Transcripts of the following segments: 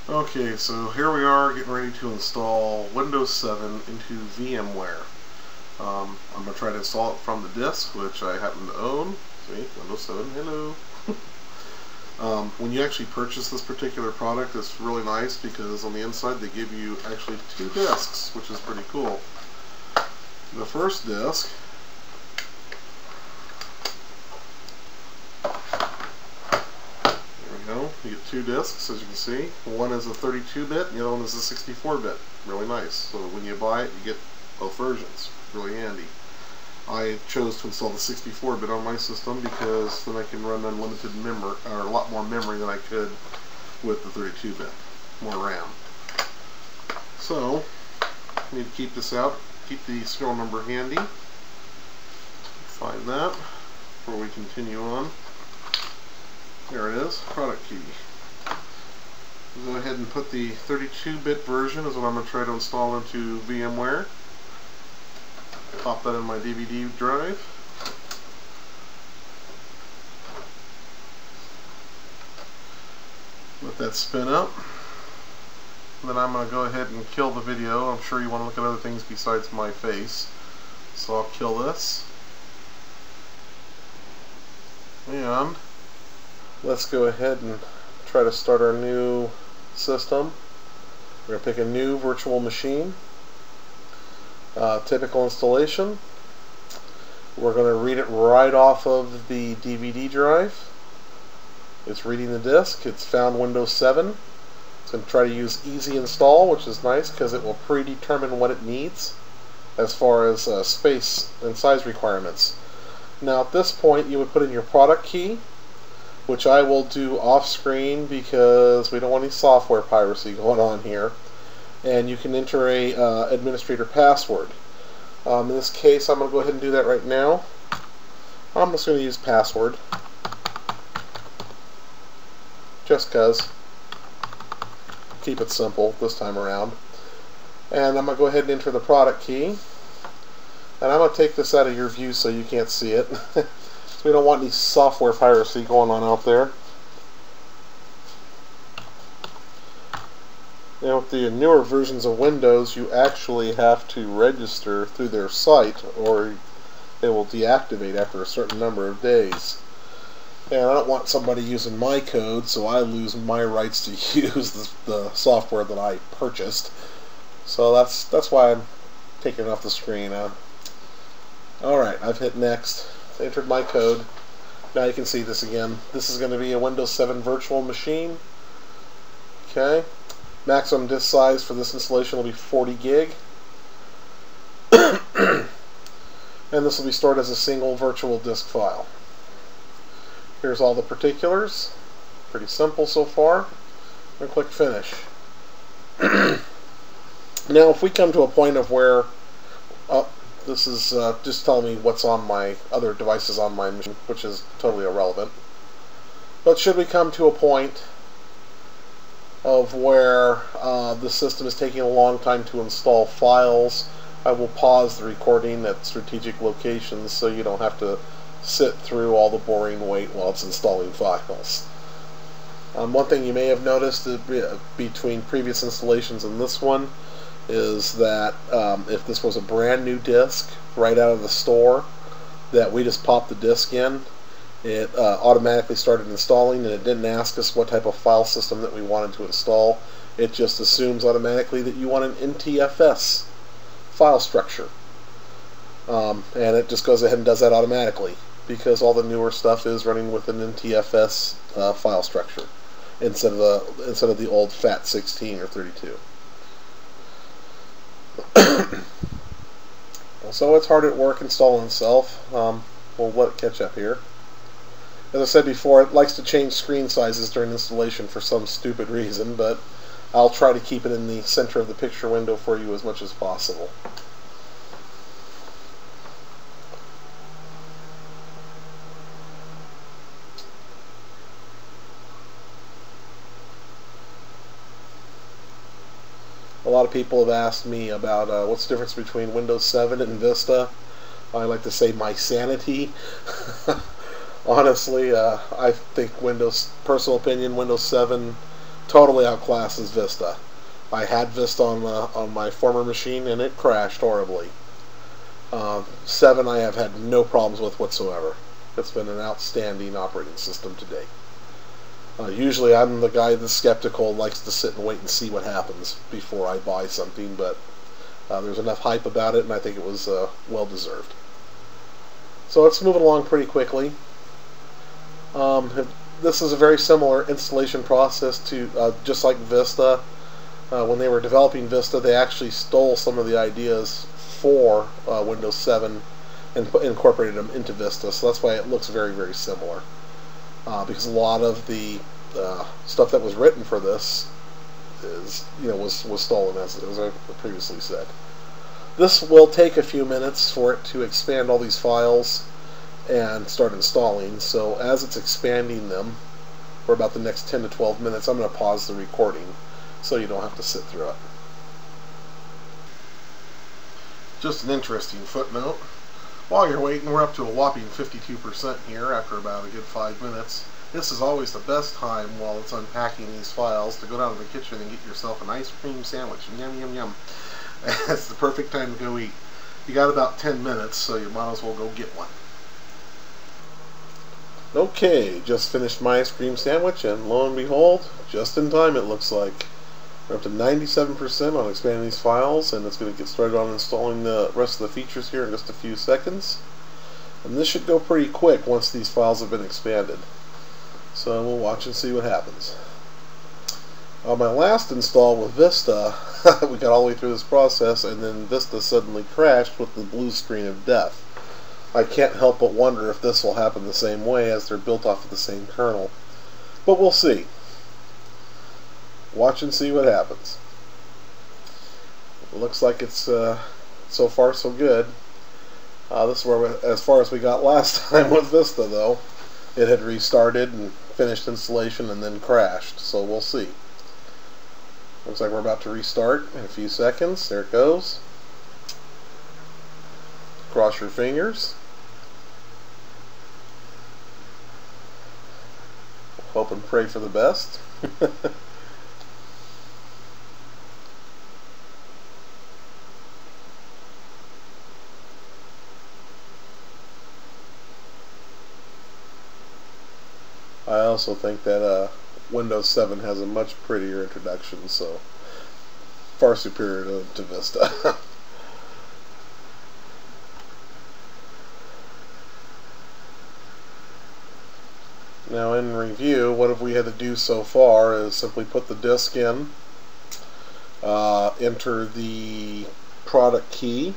Okay, so here we are getting ready to install Windows 7 into VMware. I'm going to try to install it from the disk, which I happen to own. See, Windows 7, hello. When you actually purchase this particular product, it's really nice because on the inside they give you actually two disks, which is pretty cool. The first disk you get two discs, as you can see. One is a 32-bit, and the other one is a 64-bit. Really nice. So when you buy it, you get both versions. Really handy. I chose to install the 64-bit on my system because then I can run unlimited memory, or a lot more memory than I could with the 32-bit. More RAM. So, I need to keep this out. Keep the serial number handy. Find that before we continue on. There it is, product key. Go ahead and put the 32-bit version is what I'm going to try to install into VMware. Pop that in my DVD drive. Let that spin up. Then I'm going to go ahead and kill the video. I'm sure you want to look at other things besides my face. So I'll kill this. And let's go ahead and try to start our new system. We're going to pick a new virtual machine. Typical installation. We're going to read it right off of the DVD drive. It's reading the disk. It's found Windows 7. It's going to try to use easy install, which is nice because it will predetermine what it needs as far as space and size requirements. Now at this point you would put in your product key, which I will do off screen because we don't want any software piracy going on here. And you can enter a administrator password. In this case I'm going to go ahead and do that right now. I'm just going to use password just because. Keep it simple this time around. And I'm going to go ahead and enter the product key. And I'm going to take this out of your view so you can't see it. We don't want any software piracy going on out there. Now with the newer versions of Windows, you actually have to register through their site or they will deactivate after a certain number of days. And I don't want somebody using my code, so I lose my rights to use the software that I purchased. So that's why I'm taking it off the screen. Alright, I've hit next. Entered my code. Now you can see this again. This is going to be a Windows 7 virtual machine. Okay. Maximum disk size for this installation will be 40 gig. And this will be stored as a single virtual disk file. Here's all the particulars. Pretty simple so far. I'm going to click finish. Now if we come to a point of where this is just telling me what's on my other devices on my machine, which is totally irrelevant. But should we come to a point of where the system is taking a long time to install files, I will pause the recording at strategic locations so you don't have to sit through all the boring wait while it's installing files. One thing you may have noticed between previous installations and this one is that if this was a brand new disk right out of the store that we just popped the disk in, it automatically started installing, and it didn't ask us what type of file system that we wanted to install. It just assumes automatically that you want an NTFS file structure, and it just goes ahead and does that automatically because all the newer stuff is running with an NTFS file structure instead of the old FAT16 or 32. So it's hard at work installing itself. We'll let it catch up here. As I said before, it likes to change screen sizes during installation for some stupid reason, but I'll try to keep it in the center of the picture window for you as much as possible. A lot of people have asked me about what's the difference between Windows 7 and Vista. I like to say my sanity. Honestly, I think personal opinion, Windows 7 totally outclasses Vista. I had Vista on my former machine and it crashed horribly. 7 I have had no problems with whatsoever. It's been an outstanding operating system to date. Usually I'm the guy that's skeptical and likes to sit and wait and see what happens before I buy something, but there's enough hype about it and I think it was well deserved. So it's moving along pretty quickly. This is a very similar installation process to just like Vista. When they were developing Vista, they actually stole some of the ideas for Windows 7 and incorporated them into Vista, so that's why it looks very, very similar. Because a lot of the stuff that was written for this was stolen, as I previously said. This will take a few minutes for it to expand all these files and start installing, so as it's expanding them for about the next 10 to 12 minutes, I'm going to pause the recording so you don't have to sit through it. Just an interesting footnote. While you're waiting, we're up to a whopping 52% here after about a good 5 minutes. This is always the best time while it's unpacking these files to go down to the kitchen and get yourself an ice cream sandwich. Yum, yum, yum. It's the perfect time to go eat. You got about 10 minutes, so you might as well go get one. Okay, just finished my ice cream sandwich, and lo and behold, just in time it looks like. We're up to 97% on expanding these files, and it's going to get started on installing the rest of the features here in just a few seconds. And this should go pretty quick once these files have been expanded. So we'll watch and see what happens. On my last install with Vista, we got all the way through this process, and then Vista suddenly crashed with the blue screen of death. I can't help but wonder if this will happen the same way, as they're built off of the same kernel. But we'll see. Watch and see what happens. It looks like it's so far so good. This is where as far as we got last time with Vista, though. It had restarted and finished installation and then crashed, so we'll see. Looks like we're about to restart in a few seconds. There it goes. Cross your fingers. Hope and pray for the best. I also think that Windows 7 has a much prettier introduction, so far superior to Vista. Now in review, what have we had to do so far is simply put the disk in, enter the product key,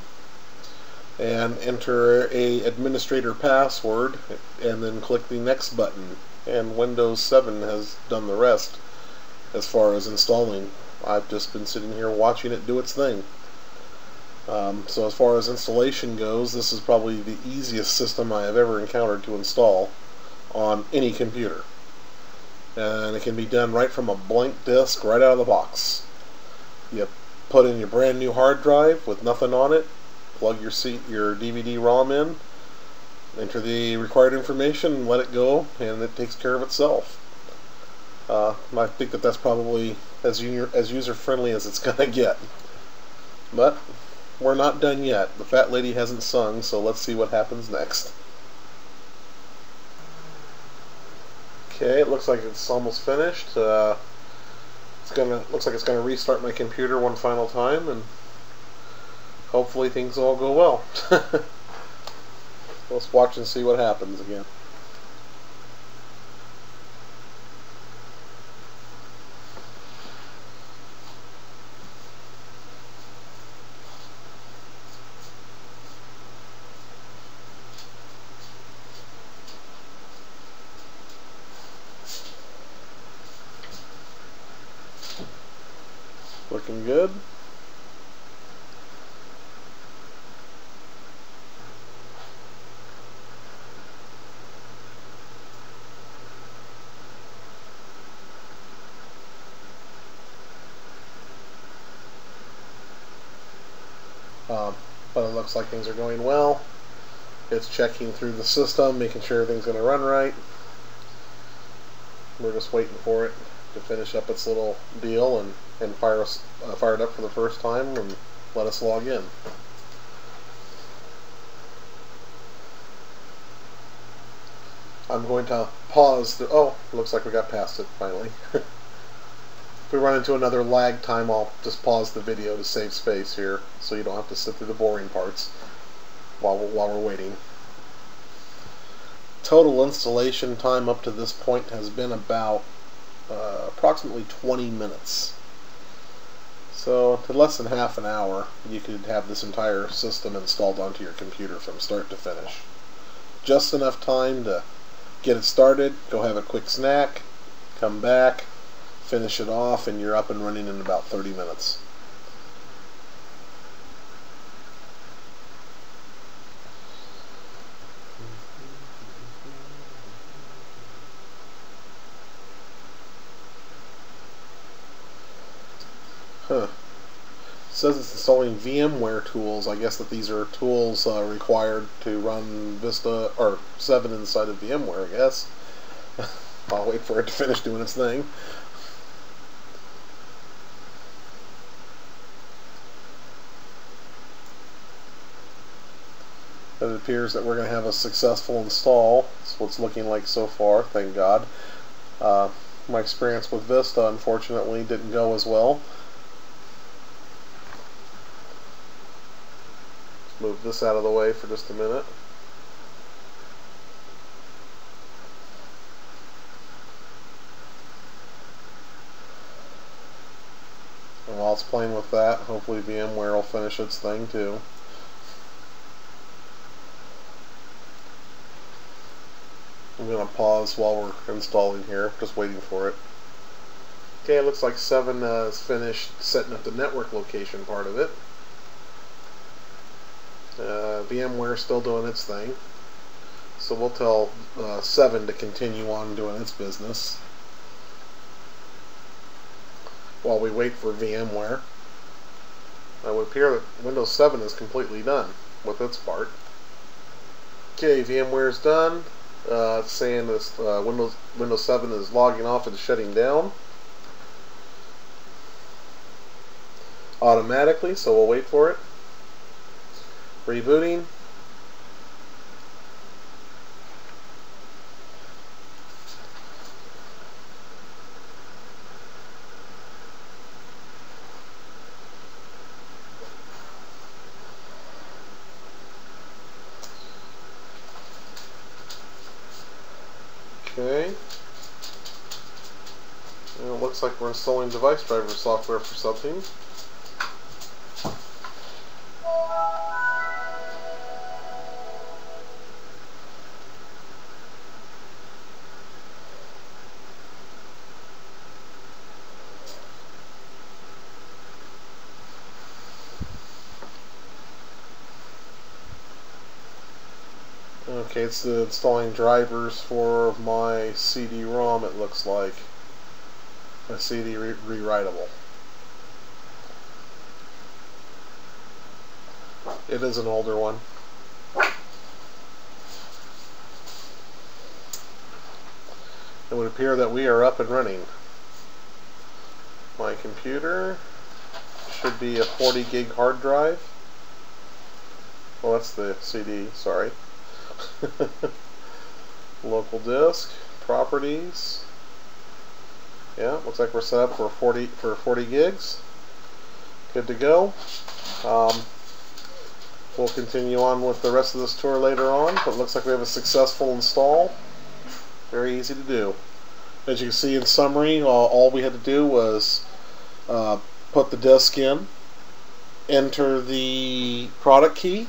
and enter a administrator password, and then click the next button. And Windows 7 has done the rest as far as installing. I've just been sitting here watching it do its thing. So as far as installation goes, this is probably the easiest system I have ever encountered to install on any computer. And it can be done right from a blank disk, right out of the box. You put in your brand new hard drive with nothing on it, plug your DVD-ROM in, enter the required information and let it go, and it takes care of itself. I think that that's probably as user-friendly as it's going to get. But we're not done yet. The fat lady hasn't sung, so let's see what happens next. Okay, it looks like it's almost finished. Looks like it's going to restart my computer one final time, and hopefully things all go well. Let's watch and see what happens again. Looking good. But it looks like things are going well. It's checking through the system, making sure everything's going to run right. We're just waiting for it. to finish up its little deal and fire it up for the first time and let us log in. I'm going to pause the... Oh, looks like we got past it finally. If we run into another lag time, I'll just pause the video to save space here, so you don't have to sit through the boring parts while we're waiting. Total installation time up to this point has been about approximately 20 minutes. So, in less than half an hour, you could have this entire system installed onto your computer from start to finish. Just enough time to get it started, go have a quick snack, come back, finish it off, and you're up and running in about 30 minutes. Huh. It says it's installing VMware tools. I guess that these are tools required to run Vista or 7 inside of VMware, I guess. I'll wait for it to finish doing its thing. It appears that we're going to have a successful install. That's what it's looking like so far, thank God. My experience with Vista, unfortunately, didn't go as well. Move this out of the way for just a minute. And while it's playing with that, hopefully VMware will finish its thing too. I'm going to pause while we're installing here, just waiting for it. Okay, it looks like 7 is finished setting up the network location part of it. VMware is still doing its thing, so we'll tell 7 to continue on doing its business while we wait for VMware. It would appear that Windows 7 is completely done with its part. Okay, VMware is done. It's saying this Windows 7 is logging off and shutting down automatically, so we'll wait for it. Rebooting. Okay. And it looks like we're installing device driver software for something. Okay, it's installing drivers for my CD-ROM, it looks like. My CD rewritable. It is an older one. It would appear that we are up and running. My computer should be a 40 gig hard drive. Oh, that's the CD, sorry. Local disk, properties. Yeah, looks like we're set up for 40 gigs. Good to go. We'll continue on with the rest of this tour later on, but it looks like we have a successful install. Very easy to do. As you can see in summary, all we had to do was put the disk in, enter the product key,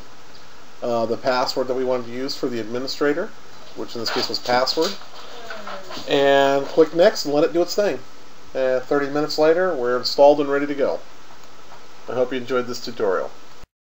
the password that we wanted to use for the administrator, which in this case was password, and click next and let it do its thing. 30 minutes later, we're installed and ready to go. I hope you enjoyed this tutorial.